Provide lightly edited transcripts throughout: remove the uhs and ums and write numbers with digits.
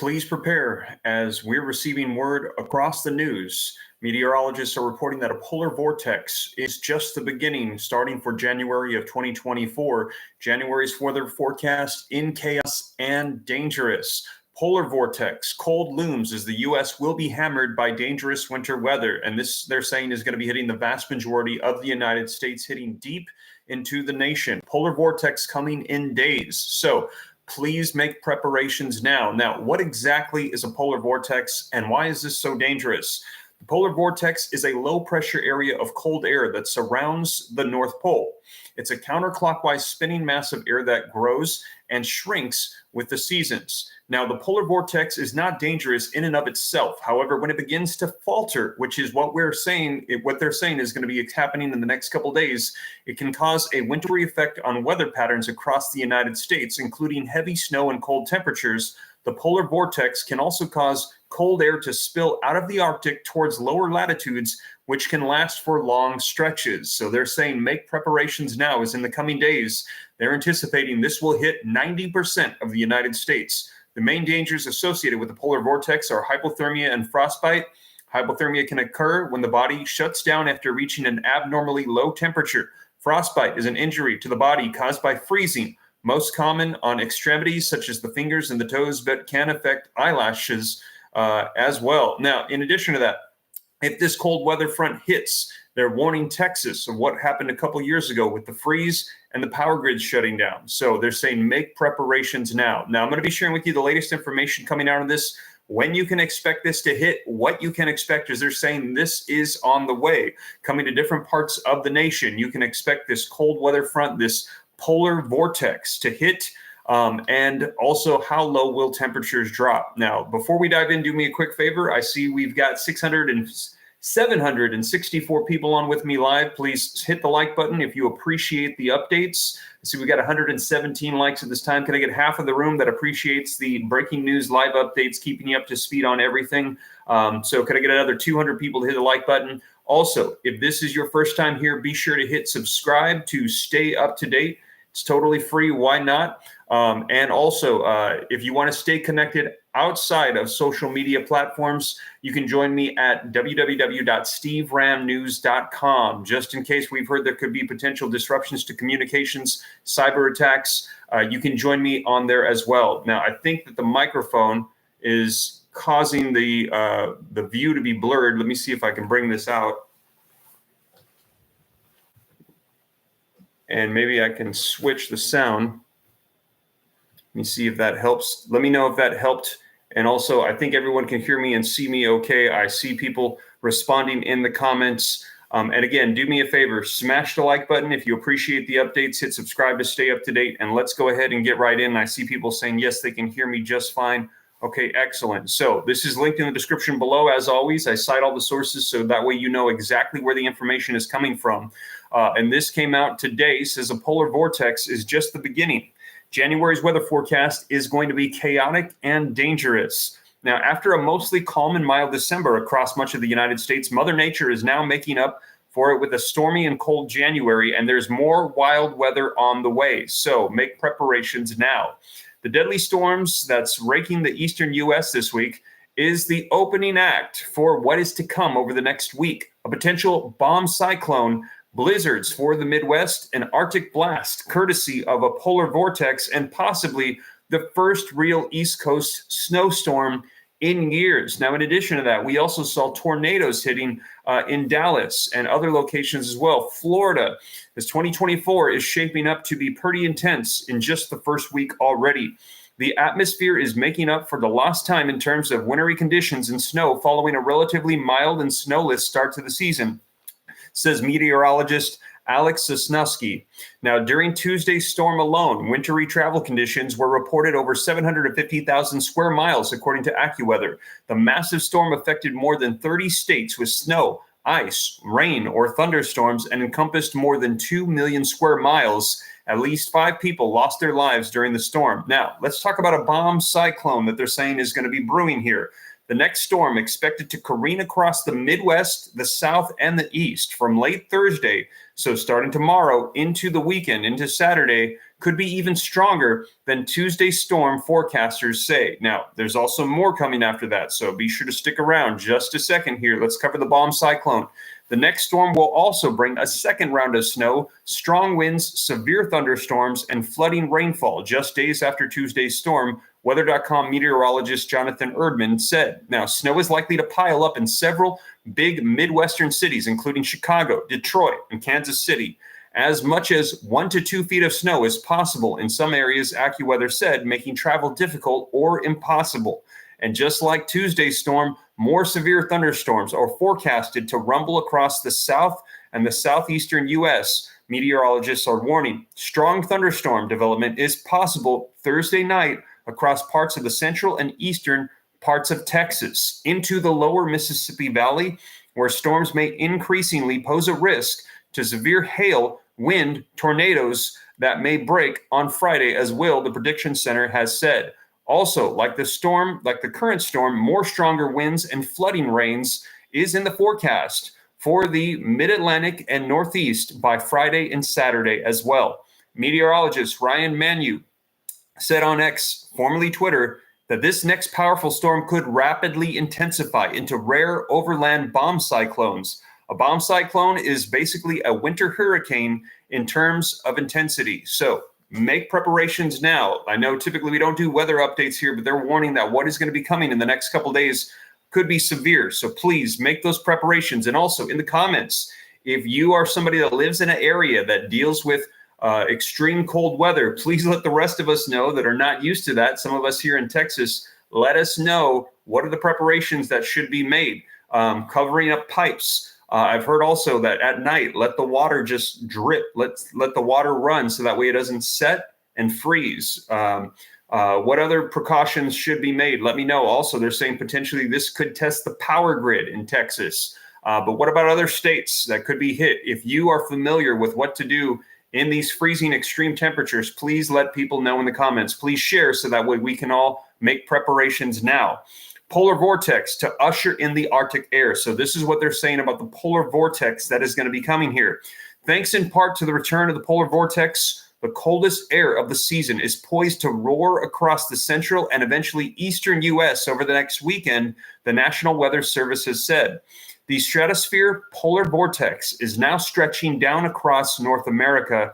Please prepare as we're receiving word across the news. Meteorologists are reporting that a polar vortex is just the beginning, starting for January of 2024. January's weather forecast in chaos and dangerous. Polar vortex, cold looms as the U.S. will be hammered by dangerous winter weather. And this, they're saying, is going to be hitting the vast majority of the United States, hitting deep into the nation. Polar vortex coming in days. So please make preparations now. Now, what exactly is a polar vortex and why is this so dangerous? The polar vortex is a low pressure area of cold air that surrounds the North Pole. It's a counterclockwise spinning mass of air that grows and shrinks with the seasons. Now, the polar vortex is not dangerous in and of itself. However, when it begins to falter, which is what they're saying is going to be happening in the next couple of days, it can cause a wintry effect on weather patterns across the United States, including heavy snow and cold temperatures. The polar vortex can also cause cold air to spill out of the Arctic towards lower latitudes, which can last for long stretches. So they're saying make preparations now, as in the coming days, they're anticipating this will hit 90% of the United States. The main dangers associated with the polar vortex are hypothermia and frostbite. Hypothermia can occur when the body shuts down after reaching an abnormally low temperature. Frostbite is an injury to the body caused by freezing, most common on extremities such as the fingers and the toes, but can affect eyelashes as well. Now, in addition to that, if this cold weather front hits, they're warning Texas of what happened a couple years ago with the freeze and the power grids shutting down. So they're saying make preparations now. Now, I'm going to be sharing with you the latest information coming out of this, when you can expect this to hit, what you can expect, as they're saying this is on the way, coming to different parts of the nation. You can expect this cold weather front, this polar vortex to hit, and also how low will temperatures drop. Now, before we dive in, do me a quick favor. I see we've got 764 people on with me live. Please hit the like button if you appreciate the updates. I see we got 117 likes at this time. Can I get half of the room that appreciates the breaking news live updates, keeping you up to speed on everything? So can I get another 200 people to hit the like button? Also, if this is your first time here, be sure to hit subscribe to stay up to date. It's totally free. Why not? And also, if you want to stay connected outside of social media platforms, you can join me at www.steveramnews.com. Just in case we've heard there could be potential disruptions to communications, cyber attacks, you can join me on there as well. Now, I think that the microphone is causing the view to be blurred. Let me see if I can bring this out. And maybe I can switch the sound. Let me see if that helps. Let me know if that helped. And also, I think everyone can hear me and see me okay. I see people responding in the comments. And again, do me a favor, smash the like button if you appreciate the updates. Hit subscribe to stay up to date. And let's go ahead and get right in. I see people saying, yes, they can hear me just fine. Okay, excellent. So this is linked in the description below. As always, I cite all the sources so that way you know exactly where the information is coming from. And this came out today, says a polar vortex is just the beginning. January's weather forecast is going to be chaotic and dangerous. Now, after a mostly calm and mild December across much of the United States, Mother Nature is now making up for it with a stormy and cold January, and there's more wild weather on the way. So make preparations now. The deadly storms that's raking the eastern U.S. this week is the opening act for what is to come over the next week. A potential bomb cyclone, blizzards for the Midwest, an Arctic blast courtesy of a polar vortex, and possibly the first real East Coast snowstorm in years. Now, in addition to that, we also saw tornadoes hitting in Dallas and other locations as well. Florida, as 2024 is shaping up to be pretty intense in just the first week already. The atmosphere is making up for the lost time in terms of wintry conditions and snow following a relatively mild and snowless start to the season, says meteorologist Alex Sosnowski. Now, during Tuesday's storm alone, wintry travel conditions were reported over 750,000 square miles, according to AccuWeather. The massive storm affected more than 30 states with snow, ice, rain, or thunderstorms, and encompassed more than 2 million square miles. At least 5 people lost their lives during the storm. Now, let's talk about a bomb cyclone that they're saying is going to be brewing here. The next storm expected to careen across the Midwest, the South, and the East from late Thursday, so starting tomorrow into the weekend, into Saturday, could be even stronger than Tuesday's storm forecasters say. Now, there's also more coming after that, so be sure to stick around just a second here. Let's cover the bomb cyclone. The next storm will also bring a second round of snow, strong winds, severe thunderstorms, and flooding rainfall just days after Tuesday's storm, Weather.com meteorologist Jonathan Erdman said. Now, snow is likely to pile up in several big Midwestern cities, including Chicago, Detroit, and Kansas City. As much as 1 to 2 feet of snow is possible in some areas, AccuWeather said, making travel difficult or impossible. And just like Tuesday's storm, more severe thunderstorms are forecasted to rumble across the south and the southeastern U.S. Meteorologists are warning strong thunderstorm development is possible Thursday night across parts of the central and eastern parts of Texas into the lower Mississippi Valley, where storms may increasingly pose a risk to severe hail, wind, tornadoes that may break on Friday, as the Prediction Center has said. Also, like the current storm, more stronger winds and flooding rains is in the forecast for the Mid-Atlantic and Northeast by Friday and Saturday as well. Meteorologist Ryan Manu said on X, formerly Twitter, that this next powerful storm could rapidly intensify into rare overland bomb cyclones. A bomb cyclone is basically a winter hurricane in terms of intensity. So make preparations now. I know typically we don't do weather updates here, but they're warning that what is going to be coming in the next couple of days could be severe. So please make those preparations. And also in the comments, if you are somebody that lives in an area that deals with extreme cold weather, please let the rest of us know that are not used to that. Some of us here in Texas, let us know what are the preparations that should be made. Covering up pipes. I've heard also that at night, let the water just drip. Let the water run so that way it doesn't set and freeze. What other precautions should be made? Let me know. Also, they're saying potentially this could test the power grid in Texas. But what about other states that could be hit? If you are familiar with what to do in these freezing extreme temperatures, please let people know in the comments. Please share so that way we can all make preparations now. Polar vortex to usher in the Arctic air. So this is what they're saying about the polar vortex that is going to be coming here. Thanks in part to the return of the polar vortex, the coldest air of the season is poised to roar across the central and eventually eastern U.S. over the next weekend, the National Weather Service has said. The stratosphere polar vortex is now stretching down across North America,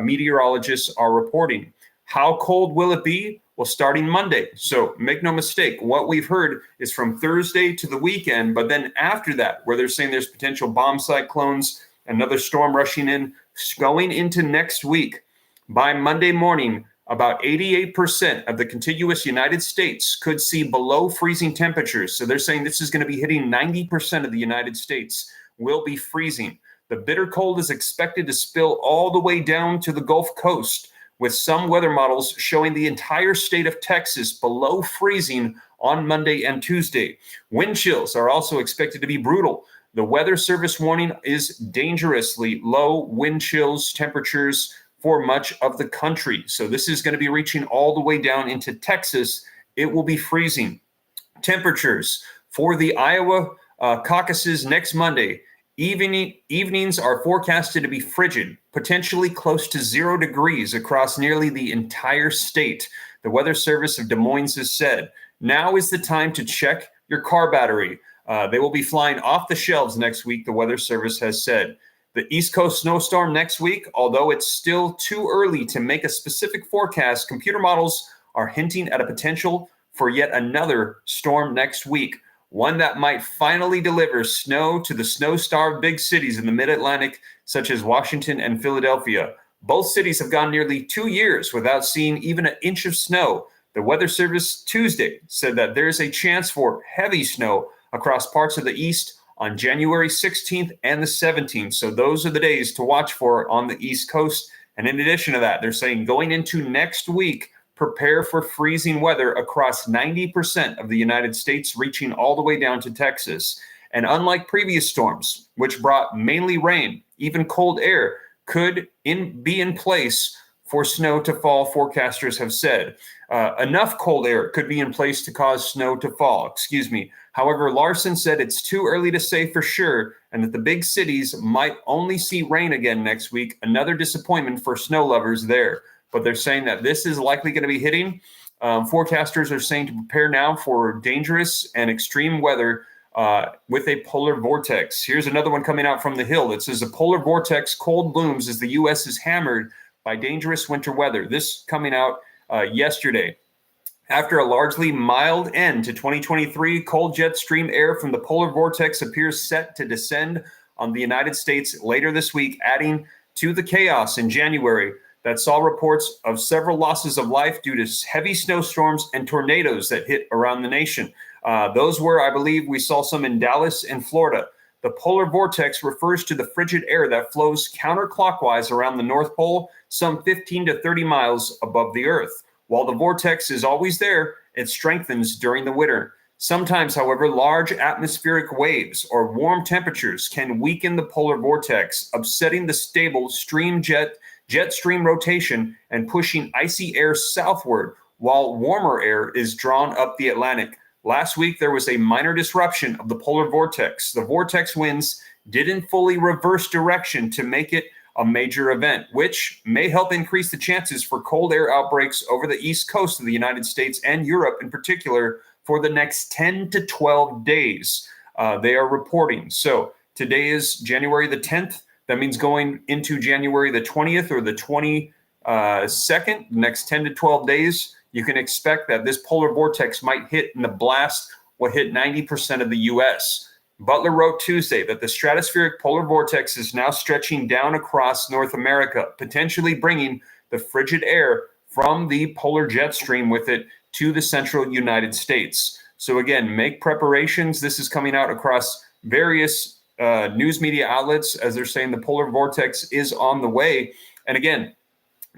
meteorologists are reporting. How cold will it be? Well, starting Monday. So make no mistake, what we've heard is from Thursday to the weekend, but then after that, where they're saying there's potential bomb cyclones, another storm rushing in, going into next week. By Monday morning, about 88% of the contiguous United States could see below freezing temperatures. So they're saying this is going to be hitting 90% of the United States will be freezing. The bitter cold is expected to spill all the way down to the Gulf Coast, with some weather models showing the entire state of Texas below freezing on Monday and Tuesday. Wind chills are also expected to be brutal. The Weather Service warning is dangerously low wind chills temperatures for much of the country. So this is going to be reaching all the way down into Texas. It will be freezing. Temperatures for the Iowa caucuses next Monday. Evenings are forecasted to be frigid, potentially close to 0 degrees across nearly the entire state. The Weather Service of Des Moines has said, now is the time to check your car battery. They will be flying off the shelves next week, the Weather Service has said. The East Coast snowstorm next week, although it's still too early to make a specific forecast, computer models are hinting at a potential for yet another storm next week. One that might finally deliver snow to the snow-starved big cities in the mid-Atlantic, such as Washington and Philadelphia. Both cities have gone nearly 2 years without seeing even an inch of snow. The Weather Service Tuesday said that there's a chance for heavy snow across parts of the East on January 16th and the 17th. So those are the days to watch for on the East Coast. And in addition to that, they're saying going into next week, prepare for freezing weather across 90% of the United States, reaching all the way down to Texas. And unlike previous storms, which brought mainly rain, even cold air could be in place for snow to fall, forecasters have said. Enough cold air could be in place to cause snow to fall, However, Larson said it's too early to say for sure, and that the big cities might only see rain again next week, another disappointment for snow lovers there. but they're saying that this is likely going to be hitting. Forecasters are saying to prepare now for dangerous and extreme weather with a polar vortex. Here's another one coming out from the Hill. It says a polar vortex cold looms as the U.S. is hammered by dangerous winter weather. This coming out yesterday. After a largely mild end to 2023, cold jet stream air from the polar vortex appears set to descend on the United States later this week, adding to the chaos in January that saw reports of several losses of life due to heavy snowstorms and tornadoes that hit around the nation. Those were, I believe, we saw some in Dallas and Florida. The polar vortex refers to the frigid air that flows counterclockwise around the North Pole, some 15 to 30 miles above the Earth. While the vortex is always there, it strengthens during the winter. Sometimes, however, large atmospheric waves or warm temperatures can weaken the polar vortex, upsetting the stable jet stream rotation and pushing icy air southward, while warmer air is drawn up the Atlantic. Last week, there was a minor disruption of the polar vortex. The vortex winds didn't fully reverse direction to make it a major event, which may help increase the chances for cold air outbreaks over the east coast of the United States and Europe in particular for the next 10 to 12 days, they are reporting. So today is January the 10th. That means going into January the 20th or the 22nd, the next 10 to 12 days, you can expect that this polar vortex might hit, and the blast will hit 90% of the U.S. Butler wrote Tuesday that the stratospheric polar vortex is now stretching down across North America, potentially bringing the frigid air from the polar jet stream with it to the central United States. So again, make preparations. This is coming out across various news media outlets as they're saying the polar vortex is on the way. And again,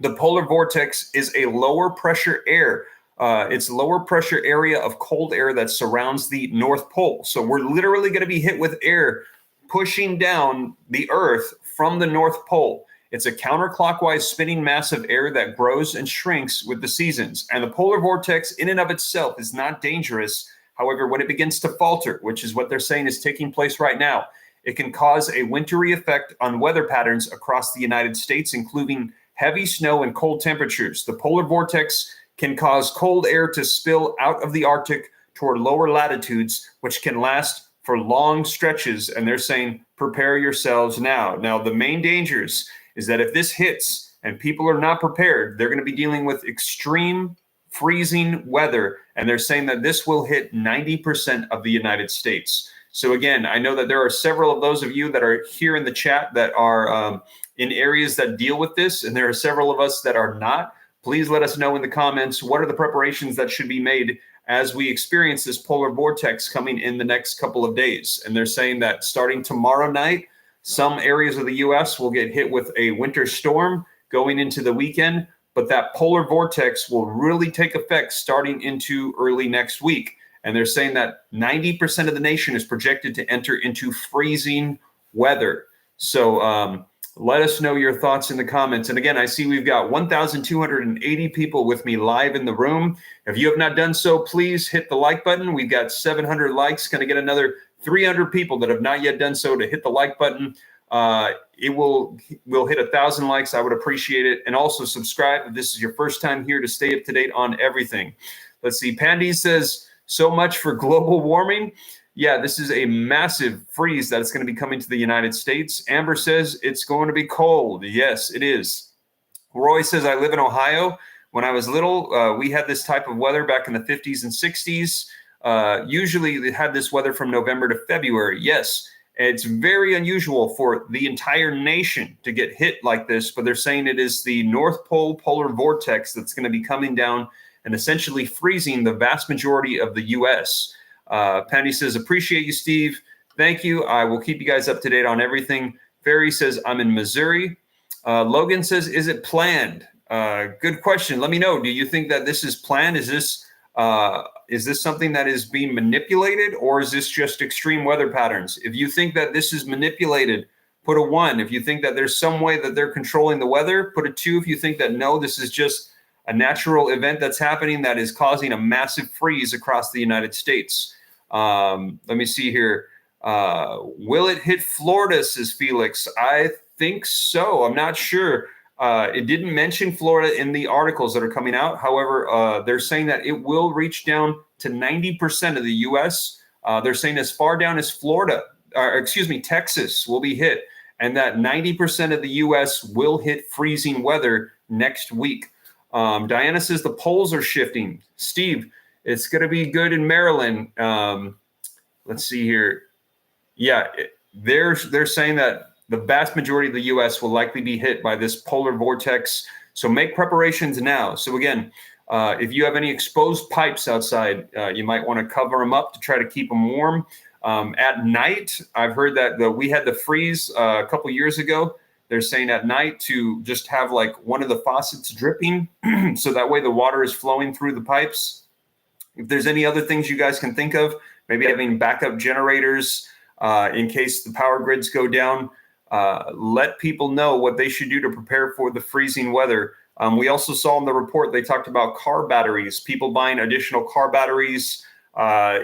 the polar vortex is a lower pressure air. It's lower pressure area of cold air that surrounds the North Pole. So we're literally going to be hit with air pushing down the Earth from the North Pole. It's a counterclockwise spinning mass of air that grows and shrinks with the seasons. And the polar vortex in and of itself is not dangerous. However, when it begins to falter, which is what they're saying is taking place right now, it can cause a wintry effect on weather patterns across the United States, including heavy snow and cold temperatures. The polar vortex can cause cold air to spill out of the Arctic toward lower latitudes, which can last for long stretches. And they're saying, prepare yourselves now. Now, the main dangers is that if this hits and people are not prepared, they're going to be dealing with extreme freezing weather. And they're saying that this will hit 90% of the United States. So again, I know that there are several of those of you that are here in the chat that are in areas that deal with this, and there are several of us that are not. Please let us know in the comments, what are the preparations that should be made as we experience this polar vortex coming in the next couple of days. And they're saying that starting tomorrow night, some areas of the U.S. will get hit with a winter storm going into the weekend, but that polar vortex will really take effect starting into early next week. And they're saying that 90% of the nation is projected to enter into freezing weather. So let us know your thoughts in the comments. And again, I see we've got 1,280 people with me live in the room. If you have not done so, please hit the like button. We've got 700 likes. Going to get another 300 people that have not yet done so to hit the like button. We'll hit 1,000 likes. I would appreciate it. And also subscribe if this is your first time here to stay up to date on everything. Let's see. Pandy says, so much for global warming. Yeah, this is a massive freeze that's going to be coming to the United States. Amber says it's going to be cold. Yes, it is. Roy says, I live in Ohio. When I was little, we had this type of weather back in the 50s and 60s. Usually they had this weather from November to February. Yes, it's very unusual for the entire nation to get hit like this, but they're saying it is the North Pole polar vortex that's going to be coming down and essentially freezing the vast majority of the U.S. Penny says, appreciate you, Steve. Thank you. I will keep you guys up to date on everything. Ferry says, I'm in Missouri. Logan says, is it planned? Good question. Let me know. Do you think that this is planned? Is this something that is being manipulated, or is this just extreme weather patterns? If you think that this is manipulated, put a 1. If you think that there's some way that they're controlling the weather, put a 2. If you think that no, this is just a natural event that's happening that is causing a massive freeze across the United States. Let me see here. Will it hit Florida, says Felix? I think so. I'm not sure. It didn't mention Florida in the articles that are coming out. However, they're saying that it will reach down to 90% of the U.S. They're saying as far down as Florida, Texas will be hit, and that 90% of the U.S. will hit freezing weather next week. Diana says the poles are shifting. Steve, it's going to be good in Maryland. Let's see here. Yeah, they're saying that the vast majority of the U.S. will likely be hit by this polar vortex. So make preparations now. So again, if you have any exposed pipes outside, you might want to cover them up to try to keep them warm. At night, I've heard that we had the freeze a couple years ago. They're saying at night to just have like one of the faucets dripping so that way the water is flowing through the pipes. If there's any other things you guys can think of, maybe having backup generators in case the power grids go down, let people know what they should do to prepare for the freezing weather. We also saw in the report, they talked about car batteries, people buying additional car batteries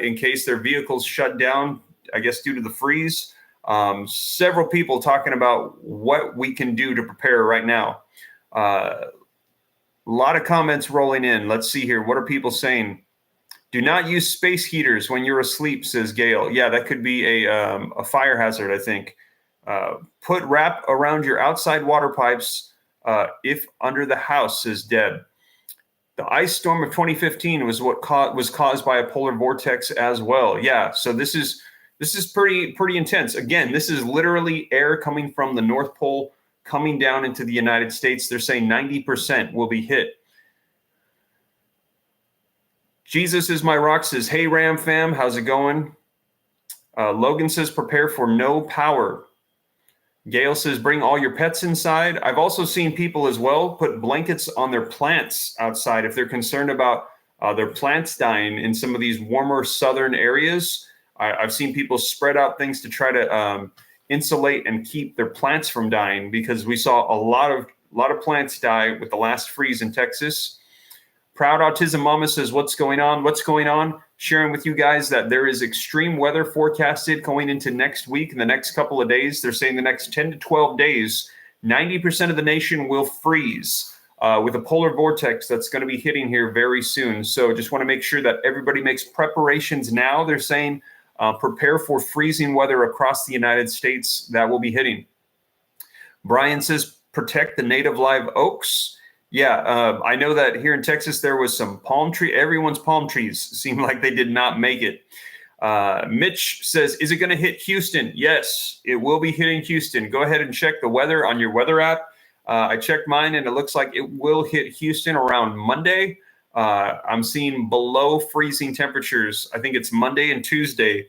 in case their vehicles shut down, I guess, due to the freeze. Several people talking about what we can do to prepare right now. A lot of comments rolling in. Let's see here. What are people saying? Do not use space heaters when you're asleep, says Gail. Yeah, that could be a fire hazard, I think. Put wrap around your outside water pipes if under the house, says Deb. The ice storm of 2015 was was caused by a polar vortex as well. Yeah, so this is pretty intense. Again, this is literally air coming from the North Pole coming down into the United States. They're saying 90% will be hit. Jesus is my rock says, hey, Ram fam, how's it going? Logan says, prepare for no power. Gail says, bring all your pets inside. I've also seen people as well put blankets on their plants outside if they're concerned about their plants dying in some of these warmer southern areas. I've seen people spread out things to try to insulate and keep their plants from dying because we saw a lot of plants die with the last freeze in Texas. Proud Autism Mama says, what's going on? What's going on? Sharing with you guys that there is extreme weather forecasted going into next week. In the next couple of days, they're saying the next 10 to 12 days, 90% of the nation will freeze with a polar vortex that's going to be hitting here very soon. So just want to make sure that everybody makes preparations now. They're saying prepare for freezing weather across the United States that will be hitting. Brian says, protect the native live oaks. Yeah, I know that here in Texas, there was some everyone's palm trees seemed like they did not make it. Mitch says, is it going to hit Houston? Yes, it will be hitting Houston. Go ahead and check the weather on your weather app. I checked mine and it looks like it will hit Houston around Monday. I'm seeing below freezing temperatures. I think it's Monday and Tuesday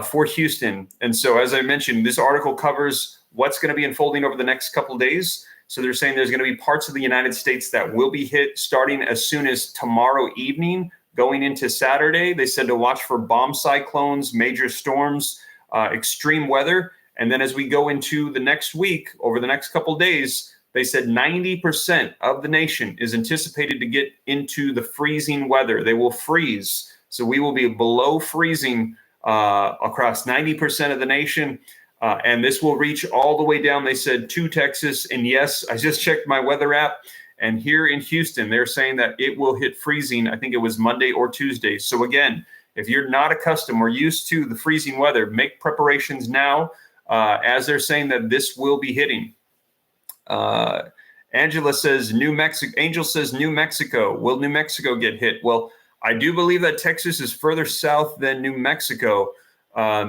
for Houston. And so, as I mentioned, this article covers what's going to be unfolding over the next couple of days. So they're saying there's going to be parts of the United States that will be hit starting as soon as tomorrow evening, going into Saturday. They said to watch for bomb cyclones, major storms, extreme weather. And then as we go into the next week, over the next couple of days, they said 90% of the nation is anticipated to get into the freezing weather. They will freeze. So we will be below freezing across 90% of the nation. And this will reach all the way down, they said, to Texas. And yes, I just checked my weather app. And here in Houston, they're saying that it will hit freezing. I think it was Monday or Tuesday. So again, if you're not accustomed or used to the freezing weather, make preparations now as they're saying that this will be hitting. Angela says Angel says New Mexico. Will New Mexico get hit? Well, I do believe that Texas is further south than New Mexico.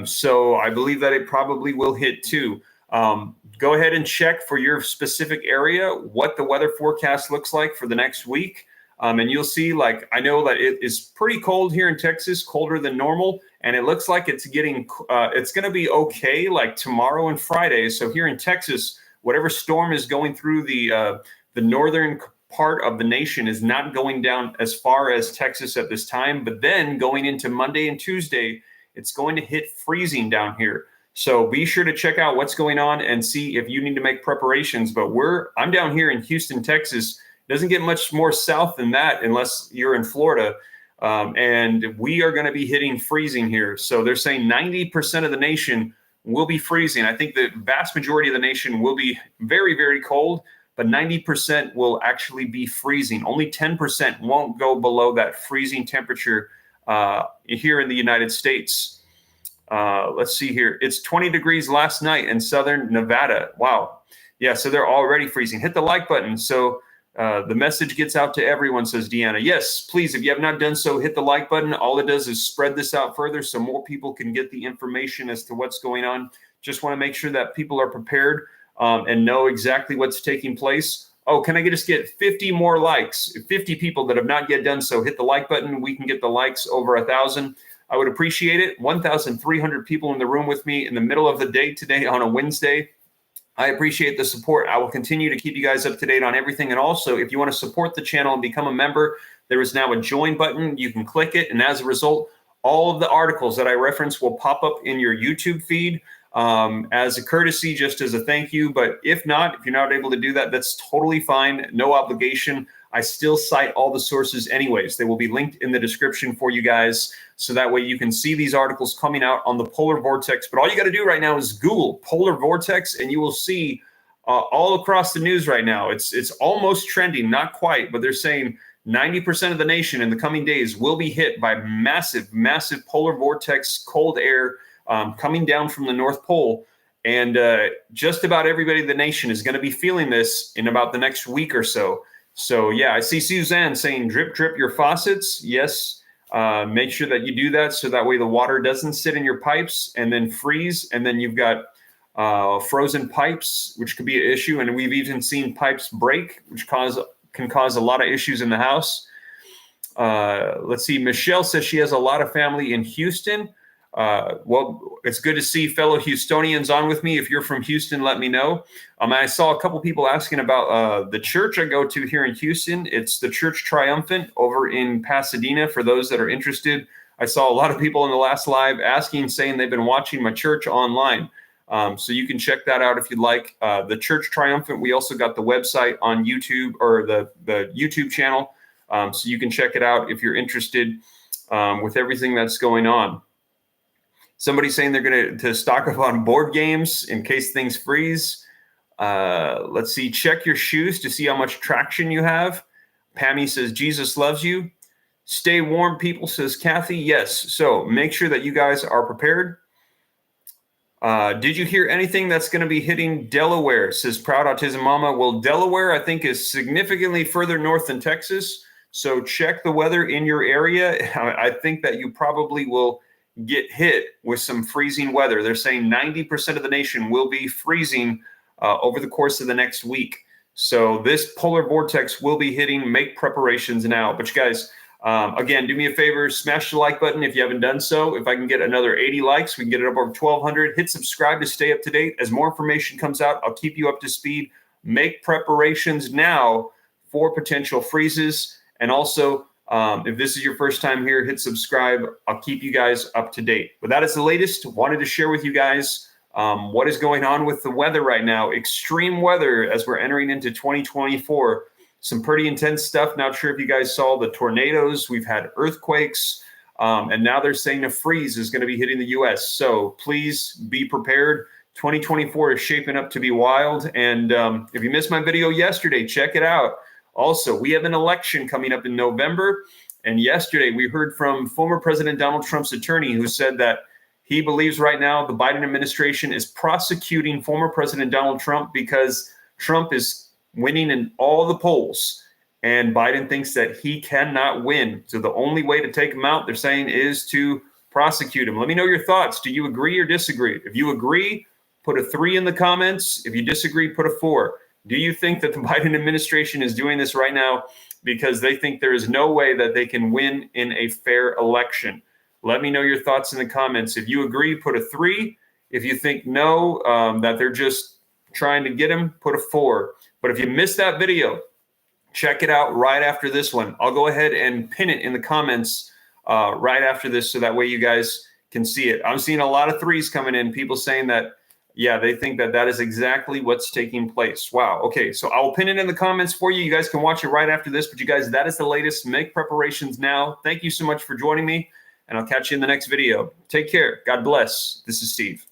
So I believe that it probably will hit too. Go ahead and check for your specific area what the weather forecast looks like for the next week. And you'll see, like, I know that it is pretty cold here in Texas, colder than normal. And it looks like it's getting, it's going to be okay, like tomorrow and Friday. So here in Texas, whatever storm is going through the northern part of the nation is not going down as far as Texas at this time. But then going into Monday and Tuesday, it's going to hit freezing down here. So be sure to check out what's going on and see if you need to make preparations. But I'm down here in Houston, Texas. It doesn't get much more south than that unless you're in Florida. And we are going to be hitting freezing here. So they're saying 90% of the nation will be freezing. I think the vast majority of the nation will be very, very cold. but 90% will actually be freezing. Only 10% won't go below that freezing temperature here in the United States. Let's see here. It's 20 degrees last night in southern Nevada. Wow. Yeah, so they're already freezing. Hit the like button so the message gets out to everyone, says Deanna. Yes, please, if you have not done so, hit the like button. All it does is spread this out further so more people can get the information as to what's going on. Just want to make sure that people are prepared and know exactly what's taking place. Oh, can I just get 50 more likes? 50 people that have not yet done so, hit the like button. We can get the likes over 1,000. I would appreciate it. 1,300 people in the room with me in the middle of the day today on a Wednesday. I appreciate the support. I will continue to keep you guys up to date on everything. And also, if you want to support the channel and become a member, there is now a join button. You can click it. And as a result, all of the articles that I reference will pop up in your YouTube feed as a courtesy, just as a thank you. But if not, if you're not able to do that, that's totally fine. No obligation. I still cite all the sources anyways. They will be linked in the description for you guys. So that way you can see these articles coming out on the polar vortex. But all you got to do right now is Google polar vortex, and you will see all across the news right now. It's almost trending, not quite, but they're saying 90% of the nation in the coming days will be hit by massive, massive polar vortex cold air coming down from the North Pole. And just about everybody in the nation is going to be feeling this in about the next week or so. So, yeah, I see Suzanne saying drip, drip your faucets. Yes. Make sure that you do that so that way the water doesn't sit in your pipes and then freeze. And then you've got frozen pipes, which could be an issue. And we've even seen pipes break, which can cause a lot of issues in the house. Let's see. Michelle says she has a lot of family in Houston. Well, it's good to see fellow Houstonians on with me. If you're from Houston, let me know. I saw a couple people asking about the church I go to here in Houston. It's the Church Triumphant over in Pasadena. For those that are interested, I saw a lot of people in the last live asking, saying they've been watching my church online. So you can check that out if you'd like. The Church Triumphant. We also got the website on YouTube, or the YouTube channel. So you can check it out if you're interested with everything that's going on. Somebody's saying they're going to stock up on board games in case things freeze. Let's see. Check your shoes to see how much traction you have. Pammy says, Jesus loves you. Stay warm, people, says Kathy. Yes. So make sure that you guys are prepared. Did you hear anything that's going to be hitting Delaware, says Proud Autism Mama? Well, Delaware, I think, is significantly further north than Texas. So check the weather in your area. I think that you probably will get hit with some freezing weather. They're saying 90% of the nation will be freezing over the course of the next week. So this polar vortex will be hitting. Make preparations now. But you guys, again, do me a favor, smash the like button if you haven't done so. If I can get another 80 likes, we can get it up over 1,200. Hit subscribe to stay up to date. As more information comes out, I'll keep you up to speed. Make preparations now for potential freezes. And also, if this is your first time here, hit subscribe. I'll keep you guys up to date. But that is the latest. Wanted to share with you guys what is going on with the weather right now. Extreme weather as we're entering into 2024. Some pretty intense stuff. Not sure if you guys saw the tornadoes. We've had earthquakes. And now they're saying a freeze is going to be hitting the U.S. So please be prepared. 2024 is shaping up to be wild. And if you missed my video yesterday, check it out. Also, we have an election coming up in November. And yesterday we heard from former President Donald Trump's attorney, who said that he believes right now the Biden administration is prosecuting former President Donald Trump because Trump is winning in all the polls. And Biden thinks that he cannot win. So the only way to take him out, they're saying, is to prosecute him. Let me know your thoughts. Do you agree or disagree? If you agree, put a 3 in the comments. If you disagree, put a 4. Do you think that the Biden administration is doing this right now because they think there is no way that they can win in a fair election? Let me know your thoughts in the comments. If you agree, put a 3. If you think no, that they're just trying to get him, put a 4. But if you missed that video, check it out right after this one. I'll go ahead and pin it in the comments right after this so that way you guys can see it. I'm seeing a lot of 3s coming in, people saying that, yeah, they think that that is exactly what's taking place. Wow. Okay, so I'll pin it in the comments for you. You guys can watch it right after this. But you guys, that is the latest. Make preparations now. Thank you so much for joining me, and I'll catch you in the next video. Take care. God bless. This is Steve.